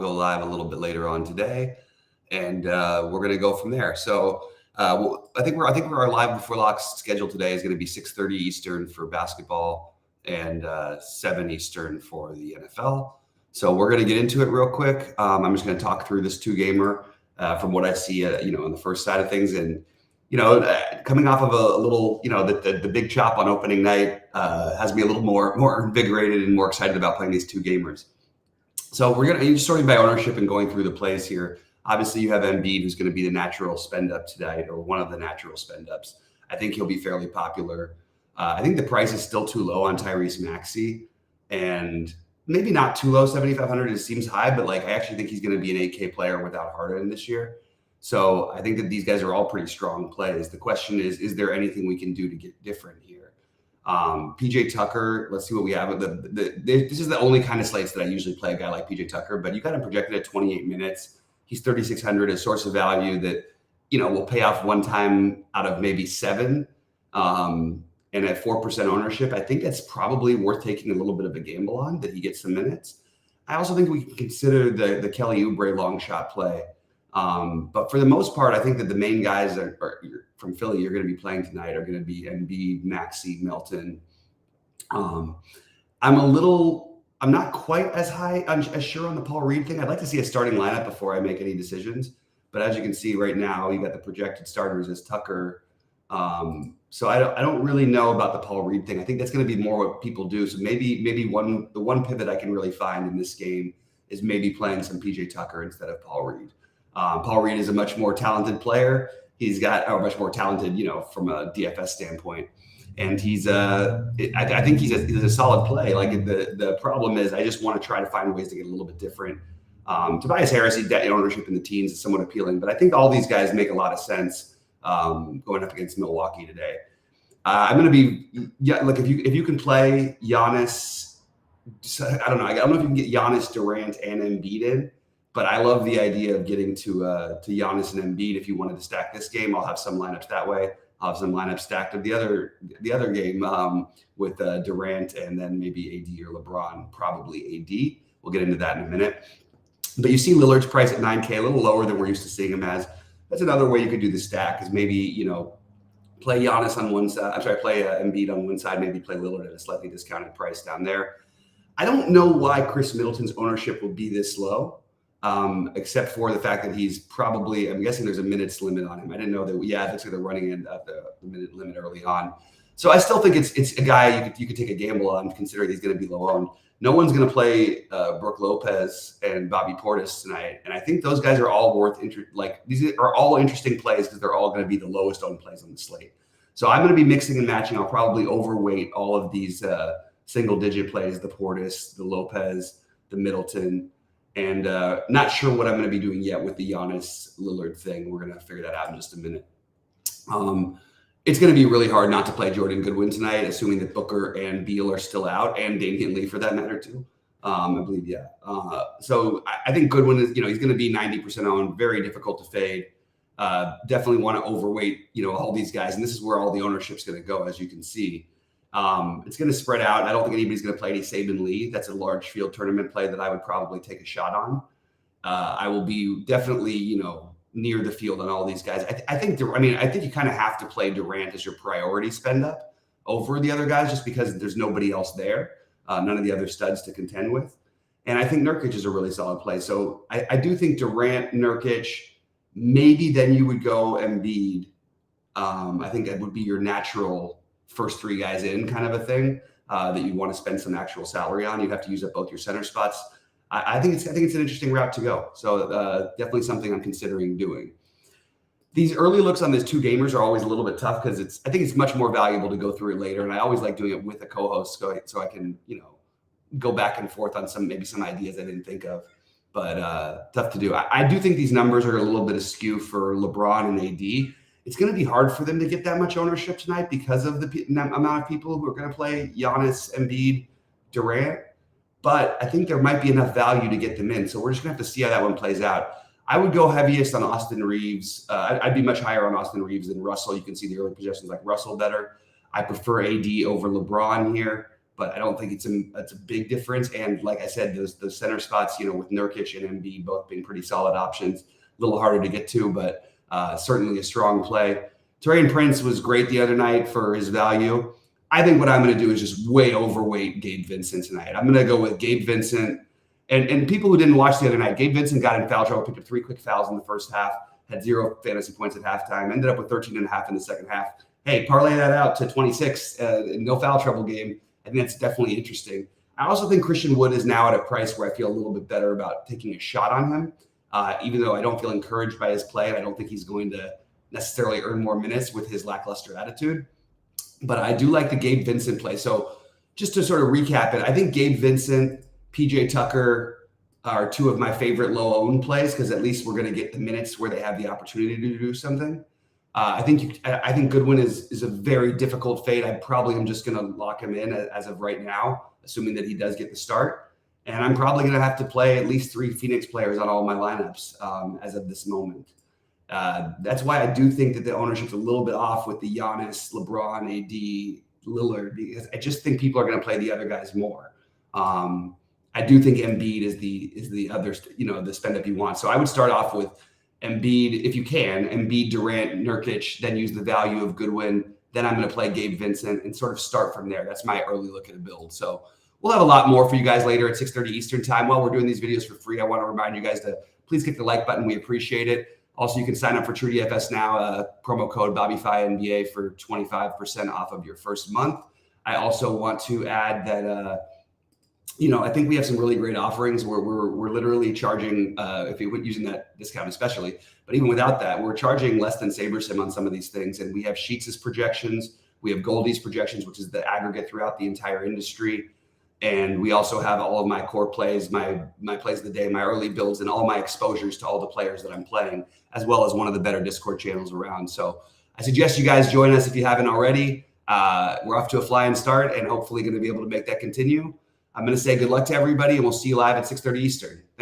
go live a little bit later on today, and we're going to go from there. So I think our live before locks schedule today is going to be 6:30 Eastern for basketball and 7 Eastern for the NFL. So we're going to get into it real quick. I'm just going to talk through this 2-gamer from what I see, on the first side of things, and coming off of a little, the big chop on opening night has me a little more invigorated and more excited about playing these 2 gamers. So we're just sorting by ownership and going through the plays here. Obviously, you have Embiid, who's going to be the natural spend up tonight, or one of the natural spend ups. I think he'll be fairly popular. I think the price is still too low on Tyrese Maxey, and maybe not too low. 7,500 it seems high, but I actually think he's going to be an 8K player without Harden this year. So I think that these guys are all pretty strong plays. The question is there anything we can do to get different here? PJ Tucker, let's see what we have. This is the only kind of slates that I usually play a guy like PJ Tucker, but you got him projected at 28 minutes. He's 3,600, a source of value that, will pay off one time out of maybe 7. And at 4% ownership, I think that's probably worth taking a little bit of a gamble on that he gets some minutes. I also think we can consider the Kelly Oubre long shot play. But for the most part, I think that the main guys are from Philly you're going to be playing tonight are going to be Embiid, Maxey, Milton. I'm not quite as sure on the Paul Reed thing. I'd like to see a starting lineup before I make any decisions. But as you can see right now, you got the projected starters as Tucker. So I don't really know about the Paul Reed thing. I think that's going to be more what people do. So maybe the one pivot I can really find in this game is maybe playing some PJ Tucker instead of Paul Reed. Paul Reed is a much more talented player. He's got much more talented, from a DFS standpoint. And I think he's a solid play. The problem is I just want to try to find ways to get a little bit different. Tobias Harris, ownership in the teens is somewhat appealing, but I think all these guys make a lot of sense going up against Milwaukee today. I'm going to be, if you can play Giannis, I don't know if you can get Giannis, Durant, and Embiid in. But I love the idea of getting to Giannis and Embiid. If you wanted to stack this game, I'll have some lineups that way. I'll have some lineups stacked of the other game with Durant and then maybe AD or LeBron, probably AD. We'll get into that in a minute. But you see Lillard's price at 9K, a little lower than we're used to seeing him as. That's another way you could do the stack is maybe, play Giannis on one side. Play Embiid on one side, maybe play Lillard at a slightly discounted price down there. I don't know why Chris Middleton's ownership will be this low. Except for the fact that he's probably, I'm guessing there's a minutes limit on him. I didn't know that. Yeah, that's the running end of the minute limit early on. So I still think it's a guy you could take a gamble on, considering he's going to be low owned. No one's going to play Brook Lopez and Bobby Portis tonight, and I think those guys are all these are all interesting plays because they're all going to be the lowest owned plays on the slate. So I'm going to be mixing and matching. I'll probably overweight all of these single digit plays: the Portis, the Lopez, the Middleton. And not sure what I'm going to be doing yet with the Giannis Lillard thing. We're going to figure that out in just a minute. It's going to be really hard not to play Jordan Goodwin tonight, assuming that Booker and Beal are still out, and Damian Lee for that matter too. I believe, yeah. So I think Goodwin is, he's going to be 90% owned, very difficult to fade. Definitely want to overweight, all these guys, and this is where all the ownership's going to go, as you can see. It's going to spread out. I don't think anybody's going to play any Saban Lee. That's a large field tournament play that I would probably take a shot on. I will be definitely, near the field on all these guys. I think you kind of have to play Durant as your priority spend up over the other guys just because there's nobody else there, none of the other studs to contend with. And I think Nurkic is a really solid play. So I do think Durant, Nurkic, maybe then you would go Embiid. I think that would be your natural first 3 guys in kind of a thing that you want to spend some actual salary on. You'd have to use up both your center spots. I think it's an interesting route to go. So definitely something I'm considering doing. These early looks on these 2 gamers are always a little bit tough because I think it's much more valuable to go through it later. And I always like doing it with a co-host so I can, go back and forth on some ideas I didn't think of, but tough to do. I do think these numbers are a little bit askew for LeBron and AD. It's going to be hard for them to get that much ownership tonight because of the amount of people who are going to play Giannis, Embiid, Durant. But I think there might be enough value to get them in. So we're just going to have to see how that one plays out. I would go heaviest on Austin Reeves. I'd be much higher on Austin Reeves than Russell. You can see the early possessions like Russell better. I prefer AD over LeBron here. but I don't think it's a big difference. And like I said, those center spots, with Nurkic and Embiid both being pretty solid options, a little harder to get to, but certainly a strong play. Taurean Prince was great the other night for his value. I think what I'm going to do is just way overweight Gabe Vincent tonight. I'm going to go with Gabe Vincent. And people who didn't watch the other night, Gabe Vincent got in foul trouble, picked up 3 quick fouls in the first half, had 0 fantasy points at halftime, ended up with 13.5 in the second half. Hey, parlay that out to 26, no foul trouble game. I think that's definitely interesting. I also think Christian Wood is now at a price where I feel a little bit better about taking a shot on him, even though I don't feel encouraged by his play. And I don't think he's going to necessarily earn more minutes with his lackluster attitude. But I do like the Gabe Vincent play. So just to sort of recap it, I think Gabe Vincent, PJ Tucker are 2 of my favorite low-owned plays because at least we're going to get the minutes where they have the opportunity to do something. I think Goodwin is a very difficult fade. I probably am just going to lock him in as of right now, assuming that he does get the start. And I'm probably going to have to play at least 3 Phoenix players on all my lineups as of this moment. That's why I do think that the ownership's a little bit off with the Giannis, LeBron, AD, Lillard, because I just think people are going to play the other guys more. I do think Embiid is the other, the spend up you want. So I would start off with Embiid, if you can, Embiid, Durant, Nurkic, then use the value of Goodwin. Then I'm going to play Gabe Vincent and sort of start from there. That's my early look at a build. So we'll have a lot more for you guys later at 6:30 Eastern time. While we're doing these videos for free, I want to remind you guys to please click the like button. We appreciate it. Also, you can sign up for TrueDFS now, promo code BobbyFi NBA for 25% off of your first month. I also want to add that, I think we have some really great offerings where we're literally charging, if you're using that discount especially, but even without that, we're charging less than SaberSim on some of these things. And we have Sheets' projections. We have Goldie's projections, which is the aggregate throughout the entire industry. And we also have all of my core plays, my plays of the day, my early builds, and all my exposures to all the players that I'm playing, as well as one of the better Discord channels around. So I suggest you guys join us if you haven't already. We're off to a flying start and hopefully going to be able to make that continue. I'm going to say good luck to everybody, and we'll see you live at 6:30 Eastern. Thanks.